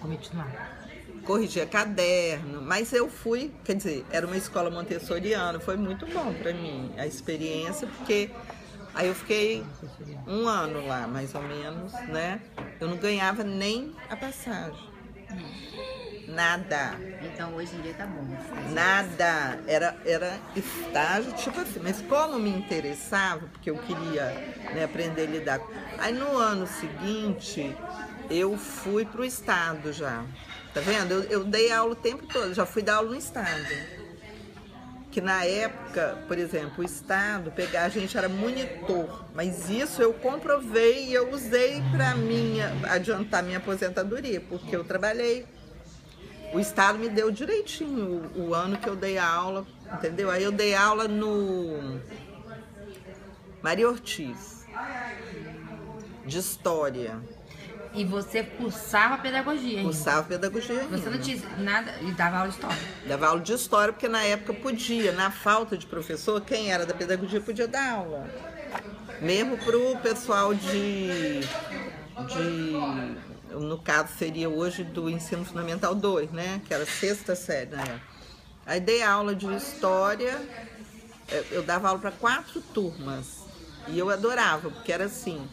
continuar. Corrigia caderno, mas eu fui, quer dizer, era uma escola montessoriana, foi muito bom para mim a experiência, porque aí eu fiquei um ano lá, mais ou menos, né? Eu não ganhava nem a passagem. Nada. Então hoje em dia tá bom. Nada. Era estágio, tipo assim, mas como me interessava, porque eu queria, né, aprender a lidar. Aí no ano seguinte, eu fui pro estado já. Tá vendo? Eu dei aula o tempo todo, já fui dar aula no estado. Que na época, por exemplo, o estado, pegar a gente era monitor, mas isso eu comprovei e eu usei para adiantar minha aposentadoria, porque eu trabalhei. O estado me deu direitinho o ano que eu dei aula, entendeu? Aí eu dei aula no Maria Ortiz, de história. E você cursava pedagogia ainda? Cursava pedagogia ainda. Você não tinha nada e dava aula de história? Dava aula de história porque na época podia, na falta de professor, quem era da pedagogia podia dar aula. Mesmo para o pessoal no caso seria hoje do ensino fundamental 2, né? Que era a 6ª série na época. Aí dei aula de história, eu dava aula para 4 turmas e eu adorava, porque era assim.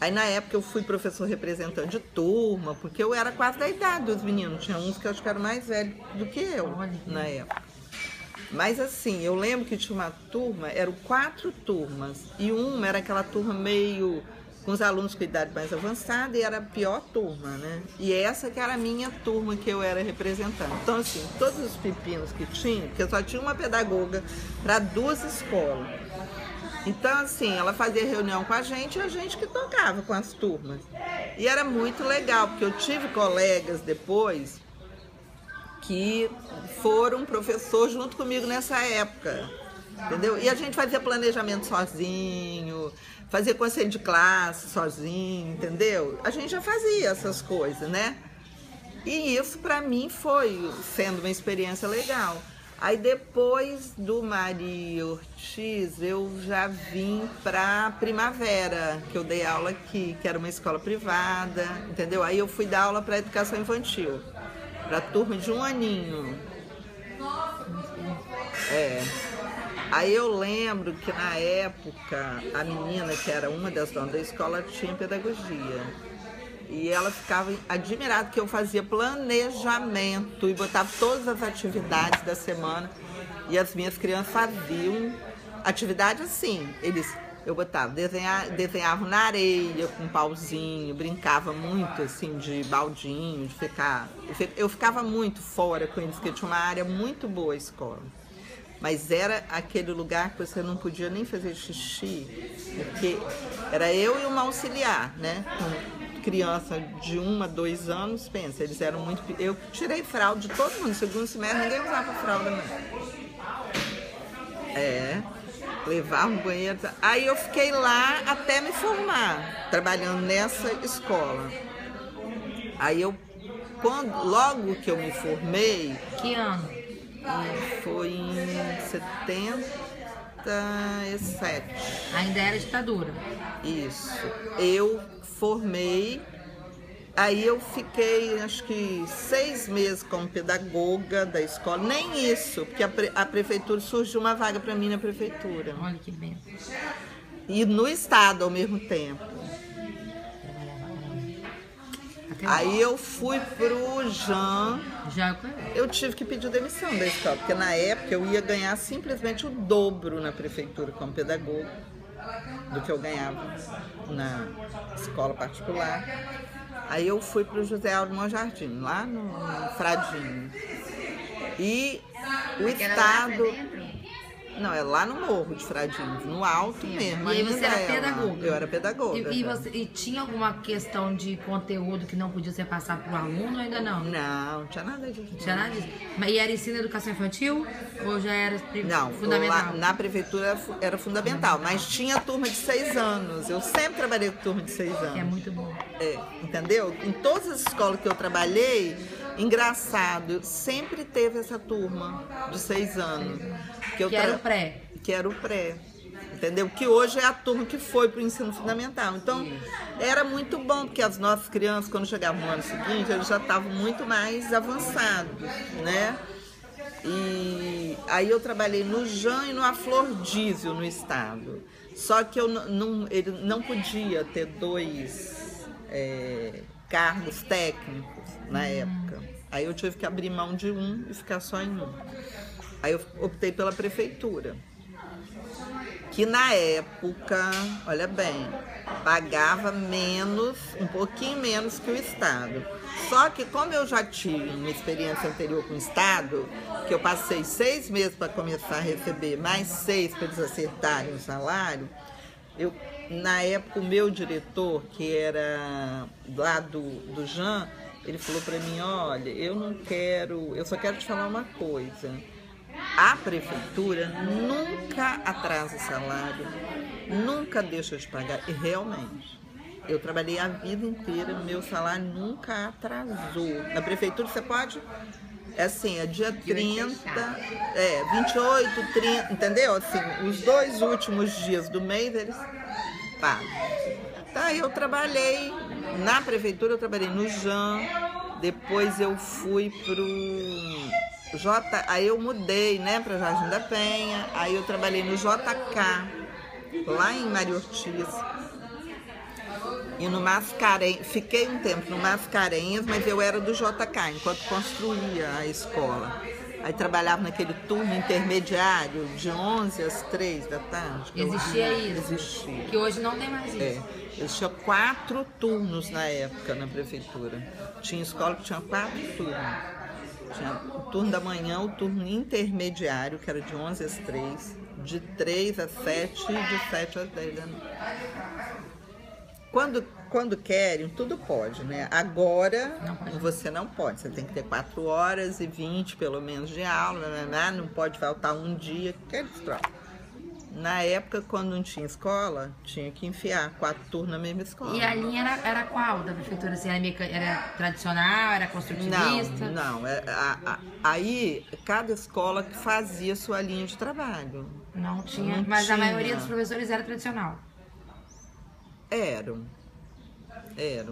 Aí na época eu fui professor representante de turma, porque eu era quase da idade dos meninos, tinha uns que eu acho que eram mais velhos do que eu na época. Mas assim, eu lembro que tinha uma turma, eram 4 turmas, e uma era aquela turma meio com os alunos com idade mais avançada, e era a pior turma, né? E essa que era a minha turma que eu era representante. Então assim, todos os pepinos que tinha, porque só tinha uma pedagoga para 2 escolas. Então, assim, ela fazia reunião com a gente e a gente que tocava com as turmas. E era muito legal, porque eu tive colegas depois que foram professor junto comigo nessa época, entendeu? E a gente fazia planejamento sozinho, fazia conselho de classe sozinho, entendeu? A gente já fazia essas coisas, né? E isso, para mim, foi sendo uma experiência legal. Aí depois do Maria Ortiz, eu já vim para Primavera, que eu dei aula aqui, que era uma escola privada, entendeu? Aí eu fui dar aula para educação infantil, para turma de 1 aninho. Aí eu lembro que na época, a menina que era uma das donas da escola tinha pedagogia. E ela ficava admirada que eu fazia planejamento e botava todas as atividades da semana. E as minhas crianças faziam atividade assim. Eu botava, desenhavam na areia com um pauzinho, brincava muito assim de baldinho, de ficar. Eu ficava muito fora com eles, porque tinha uma área muito boa a escola. Mas era aquele lugar que você não podia nem fazer xixi, porque era eu e uma auxiliar, né? Criança de 1 a 2 anos, pensa, eles eram muito... Eu tirei fralda de todo mundo, no segundo semestre ninguém usava fralda mesmo. Levava no banheiro. Aí eu fiquei lá até me formar, trabalhando nessa escola. Aí logo que eu me formei... Que ano? Foi em 77. Ainda era ditadura? Isso. Eu formei, aí eu fiquei acho que 6 meses como pedagoga da escola, nem isso, porque a prefeitura surgiu uma vaga para mim na prefeitura. Olha que bem. E no estado ao mesmo tempo. Aí eu fui pro Jean. Eu tive que pedir demissão da escola, porque na época eu ia ganhar simplesmente o dobro na prefeitura como pedagoga do que eu ganhava na escola particular. Aí eu fui pro José Aldo Monjardim, lá no Fradinho. E o estado... Não, é lá no morro de Fradinho, no alto mesmo. E aí você era pedagoga? Eu era pedagoga. E tinha alguma questão de conteúdo que não podia ser passado para o aluno ou ainda não? Não, não tinha nada disso. Tinha nada disso? E era ensino educação infantil ou já era fundamental? Não, na prefeitura era fundamental, mas tinha turma de 6 anos. Eu sempre trabalhei com turma de 6 anos. É muito bom. Entendeu? Em todas as escolas que eu trabalhei, engraçado, sempre teve essa turma de 6 anos. Que era o pré. Que era o pré. entendeu? Que hoje é a turma que foi para o ensino fundamental. Então, era muito bom, porque as nossas crianças, quando chegavam no ano seguinte, eles já estavam muito mais avançados, né? E aí eu trabalhei no JAN e no Aflordísio no estado. Só que ele não podia ter dois cargos técnicos na época. Aí eu tive que abrir mão de um e ficar só em um. Aí eu optei pela prefeitura, que na época, olha bem, pagava menos, um pouquinho menos que o estado. Só que como eu já tive uma experiência anterior com o estado, que eu passei 6 meses para começar a receber, mais 6 para eles acertarem o salário, na época o meu diretor, que era lá do JAN, ele falou para mim, olha, eu só quero te falar uma coisa. A prefeitura nunca atrasa salário, nunca deixa de pagar. E realmente, eu trabalhei a vida inteira, meu salário nunca atrasou. Na prefeitura você pode, assim, é dia 30, 28, 30, entendeu? Assim, os 2 últimos dias do mês eles pagam. Tá, eu trabalhei na prefeitura, eu trabalhei no JAN, depois eu fui aí eu mudei, né, para Jardim da Penha, aí eu trabalhei no JK, lá em Maria Ortiz, e no Mascarenhas, fiquei um tempo no Mascarenhas, mas eu era do JK, enquanto construía a escola. Aí trabalhava naquele turno intermediário, de 11 às 3 da tarde. Existia isso? Existia. Que hoje não tem mais isso. Existia 4 turnos na época na prefeitura. Tinha escola que tinha 4 turnos. Tinha o turno da manhã, o turno intermediário, que era de 11 às 3, de 3 às 7 e de 7 às 10 da noite. Quando querem, tudo pode, né? Agora, você não pode. Você tem que ter 4 horas e 20, pelo menos, de aula, não pode faltar um dia, que eles trocam. Na época, quando não tinha escola, tinha que enfiar 4 turnos na mesma escola. E a linha era qual da prefeitura? Assim, era tradicional, era construtivista? Não. Aí, cada escola que fazia sua linha de trabalho. Não tinha, mas a maioria dos professores era tradicional? Eram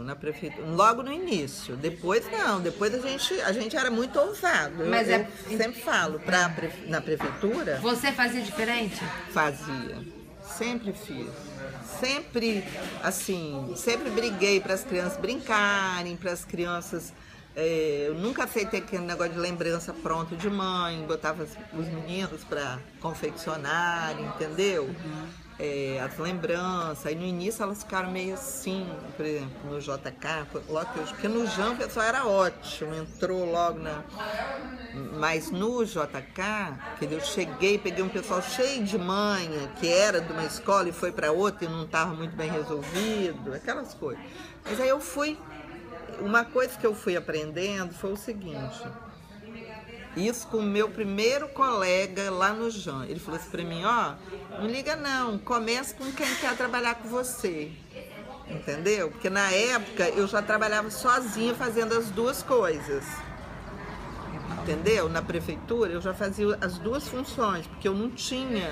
na prefeitura, logo no início. Depois não, depois a gente era muito ousado. Mas eu sempre falo, na prefeitura... Você fazia diferente? Fazia, sempre fiz. Sempre, assim, sempre briguei para as crianças brincarem, para as crianças... eu nunca aceitei aquele negócio de lembrança pronta de mãe, botava os meninos para confeccionarem, entendeu? As lembranças, aí no início elas ficaram meio assim, por exemplo, no JK, porque no JAN o pessoal era ótimo, entrou logo mas no JK, que eu cheguei, peguei um pessoal cheio de manha, que era de uma escola e foi para outra e não estava muito bem resolvido, aquelas coisas. Mas aí uma coisa que eu fui aprendendo foi o seguinte, isso com o meu primeiro colega lá no JAN. Ele falou assim pra mim, não liga não, começa com quem quer trabalhar com você. Entendeu? Porque na época eu já trabalhava sozinha fazendo as 2 coisas. Entendeu? Na prefeitura eu já fazia as 2 funções, porque eu não tinha.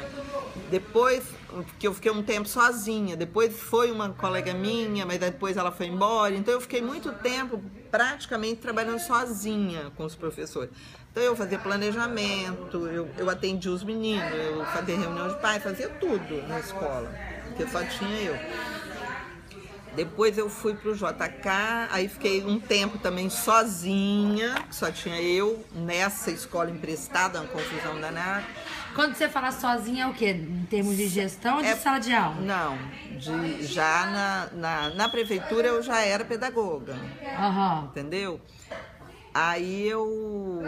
Depois, porque eu fiquei um tempo sozinha, depois foi uma colega minha, mas depois ela foi embora. Então eu fiquei muito tempo praticamente trabalhando sozinha com os professores. Então eu fazia planejamento, eu atendia os meninos, eu fazia reunião de pais, fazia tudo na escola, porque só tinha eu. Depois eu fui pro JK, aí fiquei um tempo também sozinha, só tinha eu nessa escola emprestada, uma confusão danada. Quando você fala sozinha, é o quê? Em termos de gestão ou de sala de aula? Não, já na prefeitura eu já era pedagoga, entendeu? Aí eu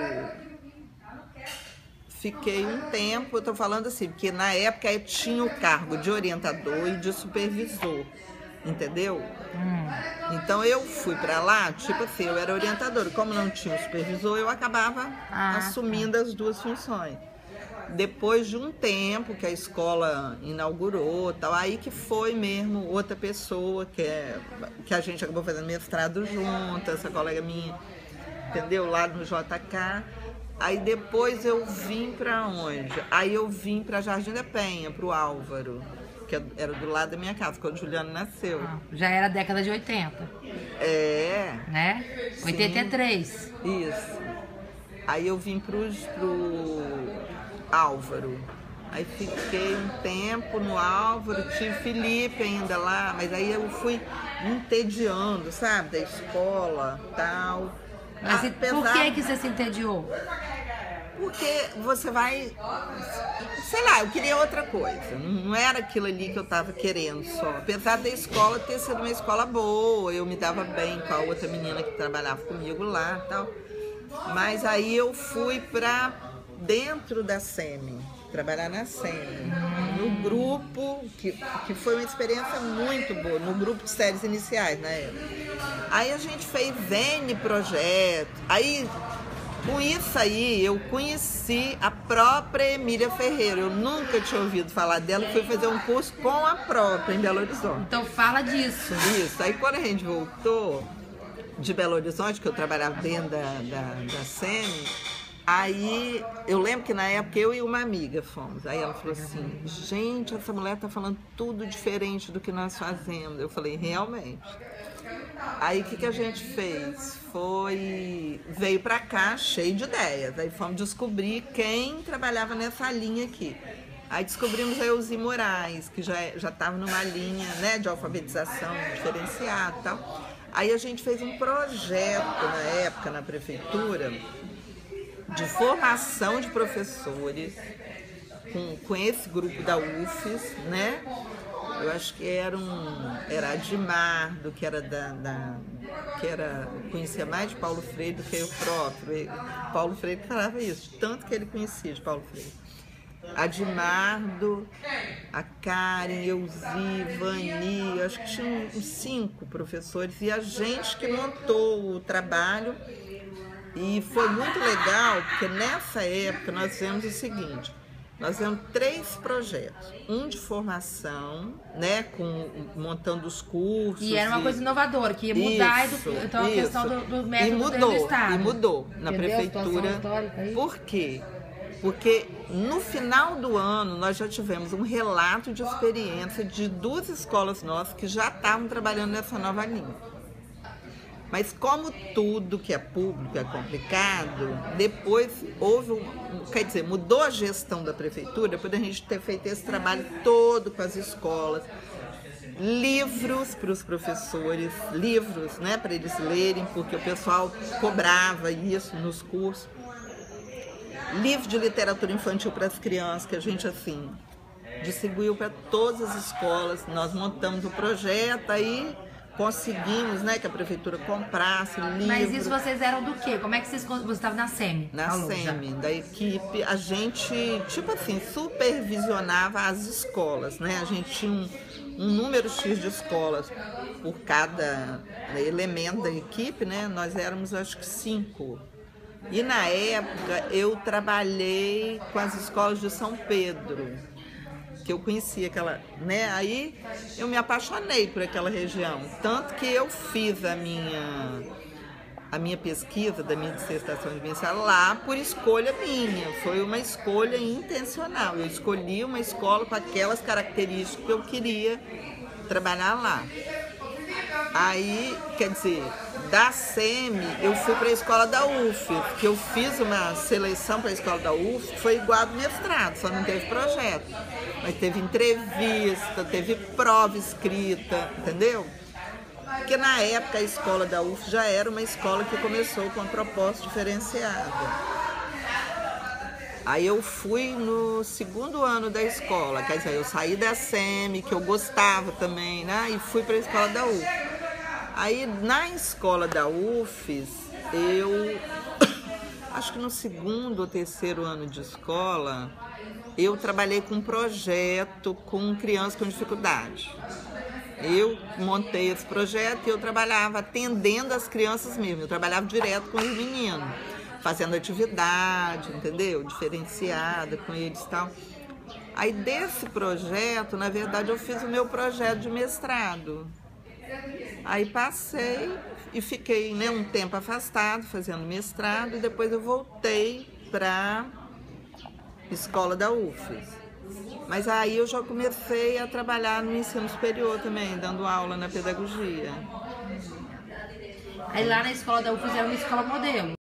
fiquei um tempo, eu tô falando assim, porque na época eu tinha o cargo de orientador e de supervisor, entendeu? Então eu fui pra lá, tipo assim, eu era orientadora, como não tinha o supervisor, eu acabava assumindo as 2 funções. Depois de um tempo que a escola inaugurou, tal, aí que foi mesmo outra pessoa, que a gente acabou fazendo mestrado junto, essa colega minha, entendeu? Lá no JK. Aí depois eu vim para onde? Aí eu vim para Jardim da Penha, para o Álvaro, que era do lado da minha casa, quando o Juliano nasceu. Já era década de 80. É. Né? Sim. 83. Isso. Aí eu vim pro Álvaro. Aí fiquei um tempo no Álvaro, tive Felipe ainda lá, mas aí eu fui entediando, sabe, da escola e tal. Mas por que você se entediou? Porque você vai... Sei lá, eu queria outra coisa. Não era aquilo ali que eu estava querendo só. Apesar da escola ter sido uma escola boa, eu me dava bem com a outra menina que trabalhava comigo lá e tal. Mas aí eu fui para dentro da SEMI, trabalhar na SEMI, no grupo, que foi uma experiência muito boa, no grupo de séries iniciais na época. Aí a gente fez N projetos, aí com isso aí eu conheci a própria Emília Ferreira, eu nunca tinha ouvido falar dela, fui fazer um curso com a própria em Belo Horizonte. Então fala disso. Isso, aí quando a gente voltou de Belo Horizonte, que eu trabalhava dentro da SEMI, aí eu lembro que na época eu e uma amiga fomos. Aí ela falou assim, gente, essa mulher tá falando tudo diferente do que nós fazemos. Eu falei, realmente. Aí o que a gente fez? Veio pra cá cheio de ideias. Aí fomos descobrir quem trabalhava nessa linha aqui. Aí descobrimos a Elzi Moraes, que já estava numa linha, né, de alfabetização diferenciada e tal. Aí a gente fez um projeto na época na prefeitura de formação de professores com esse grupo da UFES, né? Eu acho que era Admardo, que conhecia mais de Paulo Freire do que eu próprio. Paulo Freire falava isso, tanto que ele conhecia de Paulo Freire. Admardo, a Karen, Elzi, Vani, acho que tinha uns 5 professores e a gente que montou o trabalho. E foi muito legal, porque nessa época nós fizemos o seguinte, nós fizemos 3 projetos, um de formação, né, montando os cursos. E era uma coisa inovadora, que ia mudar então a questão do método do Estado. E mudou na prefeitura. Por quê? Porque no final do ano nós já tivemos um relato de experiência de 2 escolas nossas que já estavam trabalhando nessa nova linha. Mas como tudo que é público é complicado, depois mudou a gestão da prefeitura, depois da gente ter feito esse trabalho todo com as escolas, livros para os professores, livros, né, para eles lerem, porque o pessoal cobrava isso nos cursos. Livro de literatura infantil para as crianças, que a gente, assim, distribuiu para todas as escolas. Nós montamos o projeto, aí conseguimos, né, que a prefeitura comprasse livro. Mas isso vocês eram do quê? Como é que você estava na SEMI? Na SEMI, da equipe, a gente, tipo assim, supervisionava as escolas, né? A gente tinha um número X de escolas por cada elemento da equipe, né? Nós éramos, acho que 5. E na época eu trabalhei com as escolas de São Pedro, que eu conhecia aquela, né? Aí eu me apaixonei por aquela região, tanto que eu fiz a minha pesquisa da minha dissertação de vivencial lá por escolha minha, foi uma escolha intencional. Eu escolhi uma escola com aquelas características que eu queria trabalhar lá. Aí, quer dizer, da SEMI eu fui para a escola da UF, que eu fiz uma seleção para a escola da UF, foi igual ao mestrado, só não teve projeto. Mas teve entrevista, teve prova escrita, entendeu? Porque na época a escola da UF já era uma escola que começou com uma proposta diferenciada. Aí eu fui no 2º ano da escola, quer dizer, eu saí da SEMI, que eu gostava também, né? E fui para a escola da UF. Aí na escola da UFES, eu acho que no 2º ou 3º ano de escola, eu trabalhei com um projeto com crianças com dificuldade. Eu montei esse projeto e eu trabalhava atendendo as crianças mesmo, eu trabalhava direto com os meninos, fazendo atividade, entendeu? Diferenciada com eles e tal. Aí desse projeto, na verdade, eu fiz o meu projeto de mestrado. Aí passei e fiquei, né, um tempo afastado fazendo mestrado e depois eu voltei para escola da UFES. Mas aí eu já comecei a trabalhar no ensino superior também, dando aula na pedagogia. Aí lá na escola da UFES é uma escola modelo.